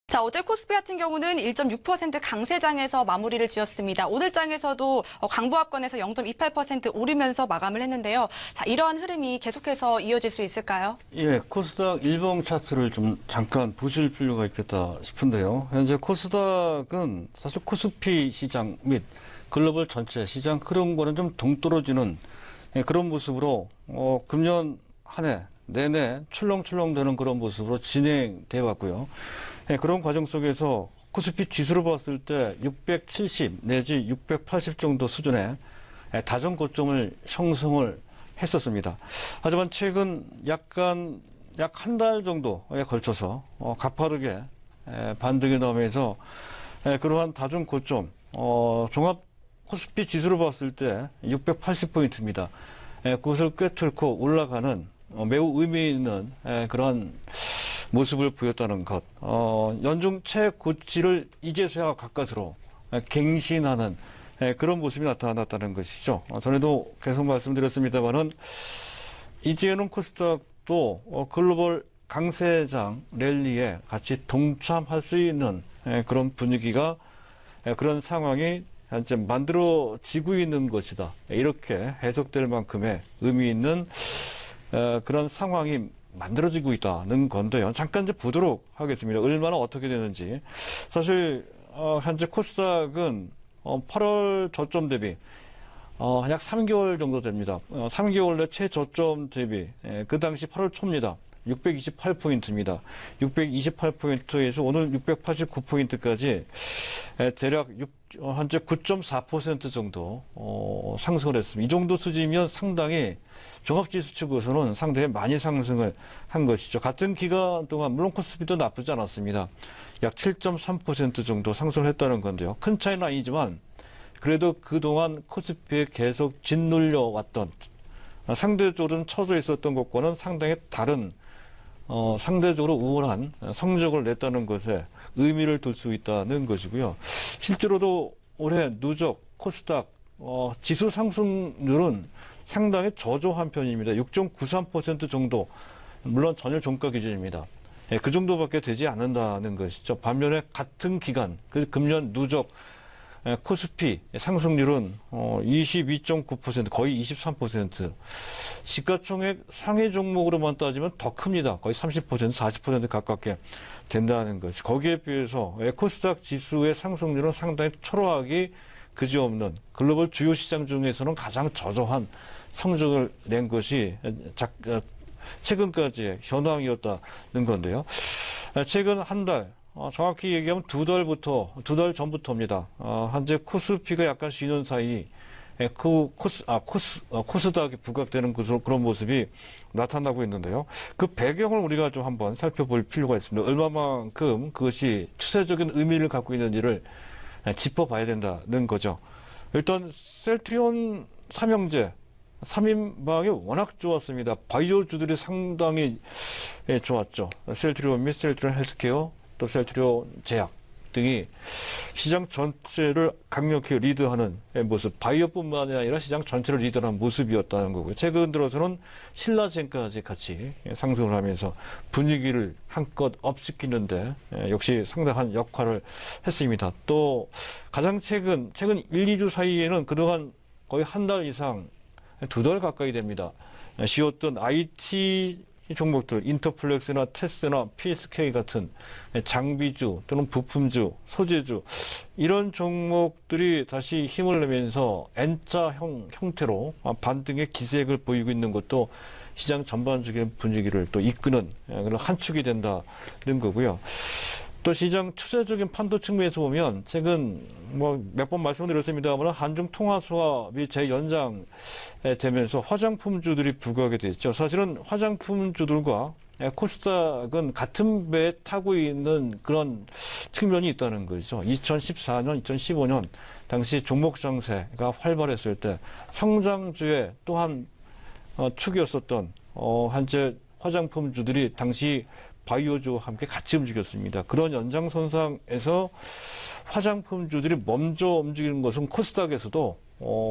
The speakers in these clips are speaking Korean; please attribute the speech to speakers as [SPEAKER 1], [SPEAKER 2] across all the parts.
[SPEAKER 1] 자, 어제 코스피 같은 경우는 1.6% 강세장에서 마무리를 지었습니다. 오늘 장에서도 강보합권에서 0.28% 오르면서 마감을 했는데요. 자, 이러한 흐름이 계속해서 이어질 수 있을까요?
[SPEAKER 2] 예, 코스닥 일봉 차트를 좀 잠깐 보실 필요가 있겠다 싶은데요. 현재 코스닥은 사실 코스피 시장 및 글로벌 전체 시장 흐름과는 좀 동떨어지는 그런 모습으로 금년 한 해 내내 출렁출렁되는 그런 모습으로 진행돼 왔고요. 그런 과정 속에서 코스피 지수로 봤을 때 670 내지 680 정도 수준의 다전 고점을 형성을 했었습니다. 하지만 최근 약 한 달 정도에 걸쳐서 가파르게 반등이 나오면서 그러한 다중 고점 종합 코스피 지수로 봤을 때 680포인트입니다. 그것을 꿰뚫고 올라가는 매우 의미 있는 그런 모습을 보였다는 것. 연중 최고치를 이제서야 가까스로 갱신하는 그런 모습이 나타났다는 것이죠. 전에도 계속 말씀드렸습니다만은 이제는 코스닥도 글로벌 강세장 랠리에 같이 동참할 수 있는 그런 분위기가 그런 상황이 현재 만들어지고 있는 것이다. 이렇게 해석될 만큼의 의미 있는 그런 상황이 만들어지고 있다는 건데요. 잠깐 이제 보도록 하겠습니다. 얼마나 어떻게 되는지. 사실 현재 코스닥은 8월 저점 대비 약 3개월 정도 됩니다. 3개월 내 최저점 대비 그 당시 8월 초입니다. 628포인트입니다. 628포인트에서 오늘 689포인트까지 대략 현재 9.4% 정도 상승을 했습니다. 이 정도 수준이면 상당히 종합지수 측에서는 상당히 많이 상승을 한 것이죠. 같은 기간 동안 물론 코스피도 나쁘지 않았습니다. 약 7.3% 정도 상승을 했다는 건데요. 큰 차이는 아니지만 그래도 그동안 코스피에 계속 짓눌려 왔던 상대적으로 처져 있었던 것과는 상당히 다른 상대적으로 우월한 성적을 냈다는 것에 의미를 둘 수 있다는 것이고요. 실제로도 올해 누적 코스닥 지수 상승률은 상당히 저조한 편입니다. 6.93% 정도, 물론 전일 종가 기준입니다. 그 정도밖에 되지 않는다는 것이죠. 반면에 같은 기간, 금년 누적 코스피 상승률은 22.9%, 거의 23%. 시가총액 상위 종목으로만 따지면 더 큽니다. 거의 30%, 40% 가깝게 된다는 것이. 거기에 비해서 코스닥 지수의 상승률은 상당히 초라하기 그지없는 글로벌 주요 시장 중에서는 가장 저조한 성적을 낸 것이 최근까지의 현황이었다는 건데요. 최근 한 달, 정확히 얘기하면 두 달 전부터입니다. 현재 코스피가 약간 쉬는 사이 코스닥이 부각되는 그런 모습이 나타나고 있는데요. 그 배경을 우리가 좀 한번 살펴볼 필요가 있습니다. 얼마만큼 그것이 추세적인 의미를 갖고 있는지를 짚어봐야 된다는 거죠. 일단 셀트리온 삼형제 3인방이 워낙 좋았습니다. 바이오주들이 상당히 좋았죠. 셀트리온 및 셀트리온 헬스케어, 또 셀트리온 제약 등이 시장 전체를 강력히 리드하는 모습, 바이오뿐만 아니라 시장 전체를 리드하는 모습이었다는 거고요. 최근 들어서는 신라젠까지 같이 상승을 하면서 분위기를 한껏 업시키는데 역시 상당한 역할을 했습니다. 또 가장 최근 1, 2주 사이에는 그동안 거의 한 달 이상, 두 달 가까이 됩니다. 쉬었던 IT 종목들, 인터플렉스나 테스나 PSK 같은 장비주 또는 부품주, 소재주 이런 종목들이 다시 힘을 내면서 N자 형태로 반등의 기색을 보이고 있는 것도 시장 전반적인 분위기를 또 이끄는 그런 한 축이 된다는 거고요. 또 시장 추세적인 판도 측면에서 보면 최근 몇 번 말씀드렸습니다만 한중 통화 수합이 재연장되면서 화장품주들이 부각이 됐죠. 사실은 화장품주들과 코스닥은 같은 배에 타고 있는 그런 측면이 있다는 거죠. 2014년, 2015년 당시 종목 장세가 활발했을 때 성장주의 또한 축이었었던 현재 화장품주들이 당시 바이오주와 함께 같이 움직였습니다. 그런 연장선상에서 화장품주들이 먼저 움직이는 것은 코스닥에서도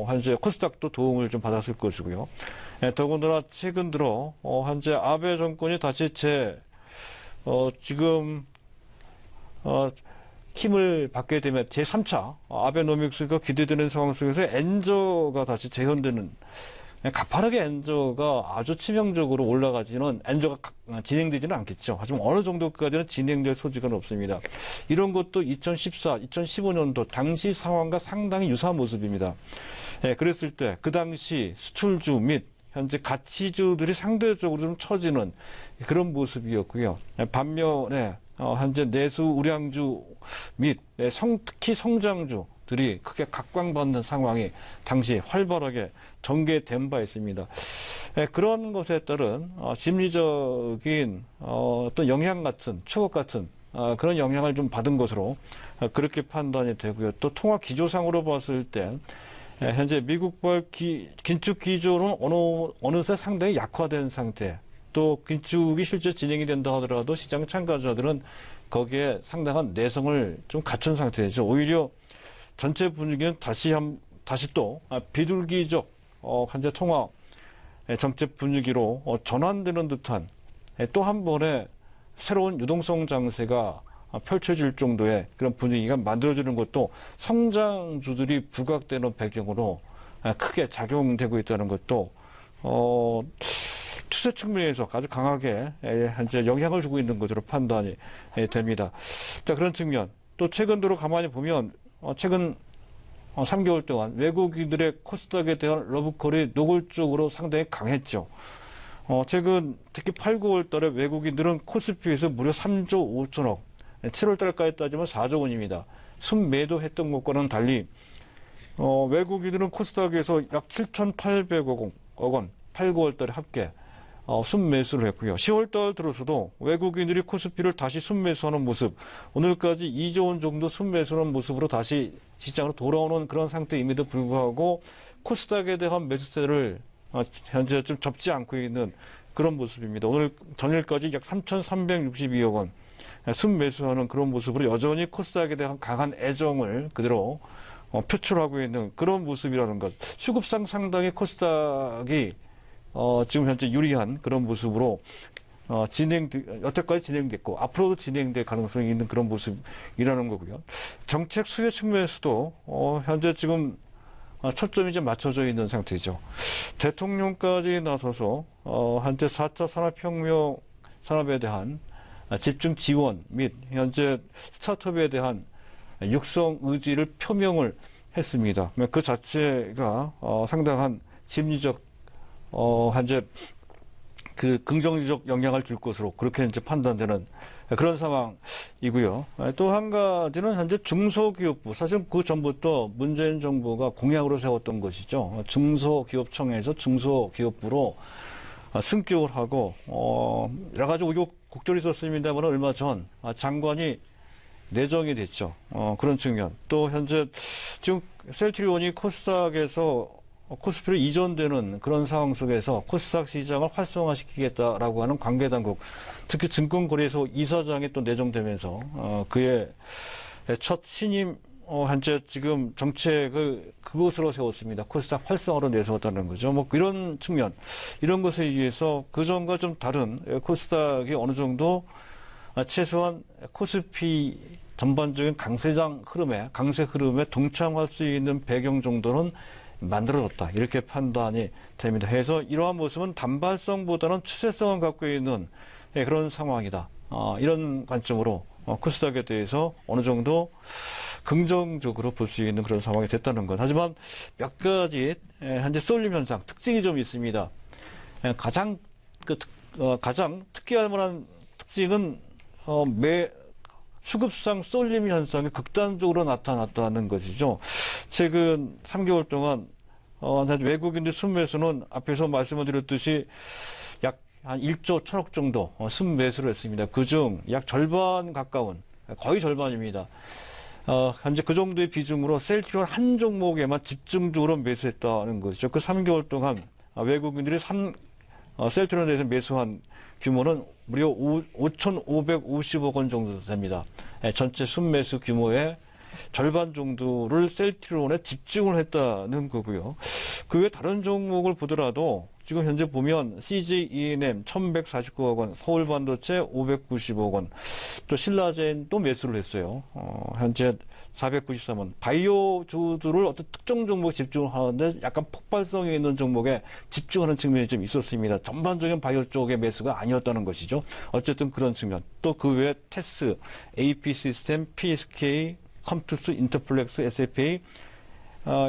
[SPEAKER 2] 현재 코스닥도 도움을 좀 받았을 것이고요. 더군다나 최근 들어 현재 아베 정권이 다시 지금 힘을 받게 되면 제3차 아베노믹스가 기대되는 상황 속에서 엔저가 다시 재현되는, 가파르게 엔저가 아주 치명적으로 올라가지는, 엔저가 진행되지는 않겠죠. 하지만 어느 정도까지는 진행될 소지가 없습니다. 이런 것도 2014, 2015년도 당시 상황과 상당히 유사한 모습입니다. 그랬을 때 그 당시 수출주 및 현재 가치주들이 상대적으로 좀 처지는 그런 모습이었고요. 반면에 현재 내수 우량주 및 특히 성장주들이 크게 각광받는 상황이 당시 활발하게 전개된 바 있습니다. 그런 것에 따른 심리적인 어떤 영향 같은, 추억 같은 그런 영향을 좀 받은 것으로 그렇게 판단이 되고요. 또 통화 기조상으로 봤을 때 현재 미국발 긴축 기조는 어느새 상당히 약화된 상태, 또 긴축이 실제 진행이 된다 하더라도 시장 참가자들은 거기에 상당한 내성을 좀 갖춘 상태죠. 오히려 전체 분위기는 다시 또 비둘기적 현재 통화 정책 분위기로 전환되는 듯한 또 한 번의 새로운 유동성 장세가 펼쳐질 정도의 그런 분위기가 만들어지는 것도 성장주들이 부각되는 배경으로 크게 작용되고 있다는 것도 추세 측면에서 아주 강하게 현재 영향을 주고 있는 것으로 판단이 됩니다. 자, 그런 측면. 또 최근 들어 가만히 보면 최근 3개월 동안 외국인들의 코스닥에 대한 러브콜이 노골적으로 상당히 강했죠. 최근 특히 8, 9월 달에 외국인들은 코스피에서 무려 3조 5천억, 7월 달까지 따지면 4조 원입니다. 순매도했던 것과는 달리 외국인들은 코스닥에서 약 7,800억 원, 8, 9월 달에 합계 순매수를 했고요. 10월 달 들어서도 외국인들이 코스피를 다시 순매수하는 모습, 오늘까지 2조 원 정도 순매수하는 모습으로 다시 시장으로 돌아오는 그런 상태임에도 불구하고 코스닥에 대한 매수세를 현재 좀 접지 않고 있는 그런 모습입니다. 오늘 전일까지 약 3,362억 원 순매수하는 그런 모습으로 여전히 코스닥에 대한 강한 애정을 그대로 표출하고 있는 그런 모습이라는 것. 수급상 상당히 코스닥이 지금 현재 유리한 그런 모습으로 여태까지 진행됐고 앞으로도 진행될 가능성이 있는 그런 모습이라는 거고요. 정책 수요 측면에서도 현재 지금 초점이 이제 맞춰져 있는 상태죠. 대통령까지 나서서 현재 4차 산업혁명 산업에 대한 집중 지원 및 현재 스타트업에 대한 육성 의지를 표명을 했습니다. 그 자체가 상당한 심리적 현재 그 긍정적 영향을 줄 것으로 그렇게 이제 판단되는 그런 상황이고요. 또 한 가지는 현재 중소기업부, 사실 그 전부터 문재인 정부가 공약으로 세웠던 것이죠. 중소기업청에서 중소기업부로 승격을 하고 여러 가지 우여곡절이 있었습니다만 얼마 전 장관이 내정이 됐죠. 그런 측면. 또 현재 지금 셀트리온이 코스닥에서 코스피로 이전되는 그런 상황 속에서 코스닥 시장을 활성화시키겠다라고 하는 관계당국, 특히 증권거래소 이사장이 또 내정되면서 그의 첫 신임 현재 지금 정책을 그것으로 세웠습니다. 코스닥 활성화로 내세웠다는 거죠. 뭐 이런 측면, 이런 것에 의해서 그전과 좀 다른 코스닥이 어느 정도 최소한 코스피 전반적인 강세 흐름에 동참할 수 있는 배경 정도는 만들어졌다, 이렇게 판단이 됩니다. 해서 이러한 모습은 단발성보다는 추세성을 갖고 있는 그런 상황이다. 이런 관점으로 코스닥에 대해서 어느 정도 긍정적으로 볼 수 있는 그런 상황이 됐다는 것. 하지만 몇 가지 현재 쏠림 현상, 특징이 좀 있습니다. 가장 특기할 만한 특징은 수급상 쏠림 현상이 극단적으로 나타났다는 것이죠. 최근 3개월 동안 외국인들 순매수는 앞에서 말씀을 드렸듯이 약 한 1조 1천억 정도 순매수를 했습니다. 그중 약 절반 가까운, 거의 절반입니다. 현재 그 정도의 비중으로 셀트리온 한 종목에만 집중적으로 매수했다는 것이죠. 그 3개월 동안 외국인들이 셀트리온에 대해서 매수한 규모는 무려 5,550억 원 정도 됩니다. 전체 순매수 규모의 절반 정도를 셀트리온에 집중을 했다는 거고요. 그 외 다른 종목을 보더라도 지금 현재 보면 CJ E&M 1,149억 원, 서울반도체 590억 원, 또 신라젠도 매수를 했어요. 현재 493원. 바이오주들을 어떤 특정 종목에 집중을 하는데 약간 폭발성이 있는 종목에 집중하는 측면이 좀 있었습니다. 전반적인 바이오 쪽의 매수가 아니었다는 것이죠. 어쨌든 그런 측면. 또 그 외에 테스, AP 시스템, PSK, 컴투스, 인터플렉스, SFA,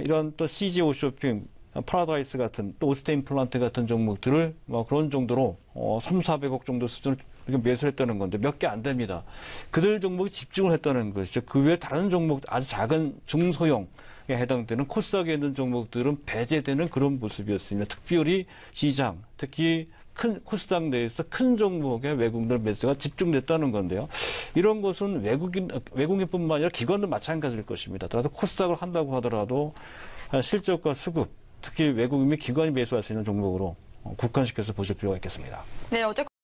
[SPEAKER 2] 이런 또 CG 오쇼핑, 파라다이스 같은 또 오스테인 플란트 같은 종목들을 그런 정도로 3,400억 정도 수준을 매수를 했다는 건데 몇 개 안 됩니다. 그들 종목이 집중을 했다는 것이죠. 그 외에 다른 종목, 아주 작은 중소형에 해당되는 코스닥에 있는 종목들은 배제되는 그런 모습이었습니다. 특별히 시장, 특히 큰 코스닥 내에서 큰 종목의 외국인들 매수가 집중됐다는 건데요. 이런 것은 외국인뿐만 아니라 기관도 마찬가지일 것입니다. 따라서 코스닥을 한다고 하더라도 실적과 수급, 특히 외국인 및 기관이 매수할 수 있는 종목으로 국한시켜서 보실 필요가 있겠습니다.
[SPEAKER 1] 네, 어제